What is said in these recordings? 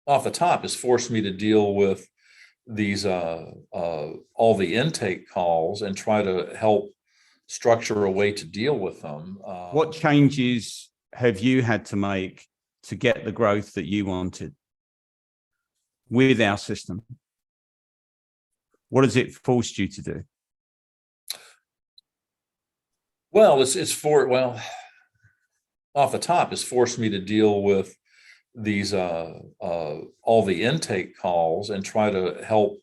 off the top has forced me to deal with these all the intake calls and try to help structure a way to deal with them. What changes have you had to make to get the growth that you wanted with our system? What has it forced you to do? Well, off the top, it's forced me to deal with these all the intake calls and try to help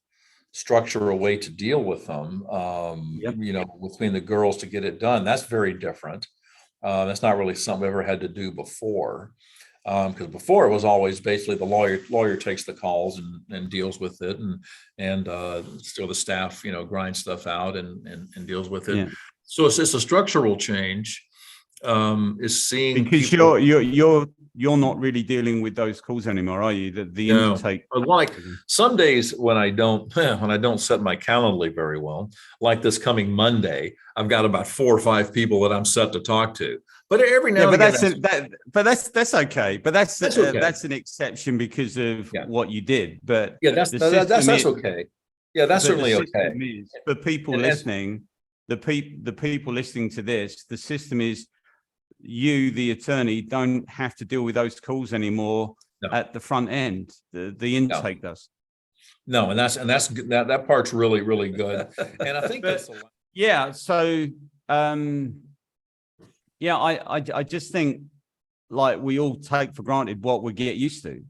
structure a way to deal with them. Yep. Between the girls to get it done. That's very different. That's not really something I've ever had to do before. Because before it was always basically the lawyer takes the calls and deals with it, and still the staff grinds stuff out and deals with it. Yeah. So it's a structural change. Is seeing because people, you're not really dealing with those calls anymore, are you? The no. intake. Like some days when I don't set my Calendly very well, like this coming Monday, I've got about 4 or 5 people that I'm set to talk to. But every now and again, that's okay. But that's okay. That's an exception because of what you did. But that's okay. Yeah, that's certainly okay. For people listening, the people listening to this, the system is you, the attorney, don't have to deal with those calls anymore at the front end. The intake does. No, and that part's really, really good. And I think that's yeah. So I just think like we all take for granted what we get used to.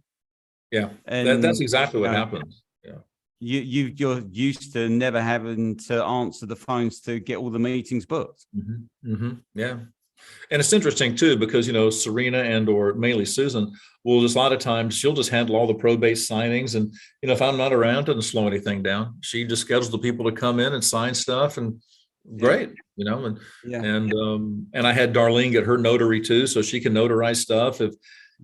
Yeah, and that's exactly what happens. Yeah. You're used to never having to answer the phones to get all the meetings booked. Mm-hmm. Mm-hmm. Yeah. And it's interesting too, because, Serena or mainly Susan will just a lot of times she'll just handle all the probate signings. And, if I'm not around, it doesn't slow anything down. She just schedules the people to come in and sign stuff, and great, and I had Darlene get her notary too, so she can notarize stuff if,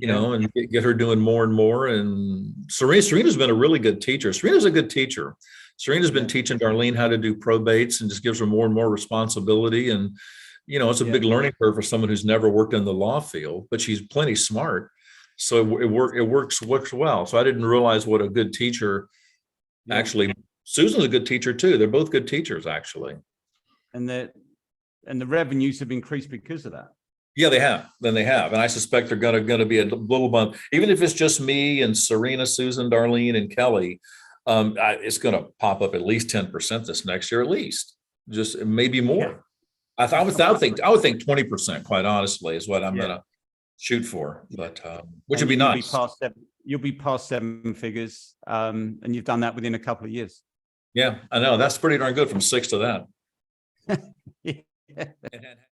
and get her doing more and more. And Serena's been a really good teacher. Serena's a good teacher. Serena's been teaching Darlene how to do probates and just gives her more and more responsibility. And, it's a big learning curve for someone who's never worked in the law field, but she's plenty smart. So it works well. So I didn't realize what a good teacher actually. Susan's a good teacher too. They're both good teachers actually. And the revenues have increased because of that. Yeah, they have. And I suspect they're going to be a little bump, even if it's just me and Serena, Susan, Darlene, and Kelly. It's going to pop up at least 10% this next year, at least, just maybe more. Yeah. I would think 20%, quite honestly, is what I'm going to shoot for. But which would be nice. You'll be past 7 figures, and you've done that within a couple of years. Yeah, I know. That's pretty darn good from 6 to that.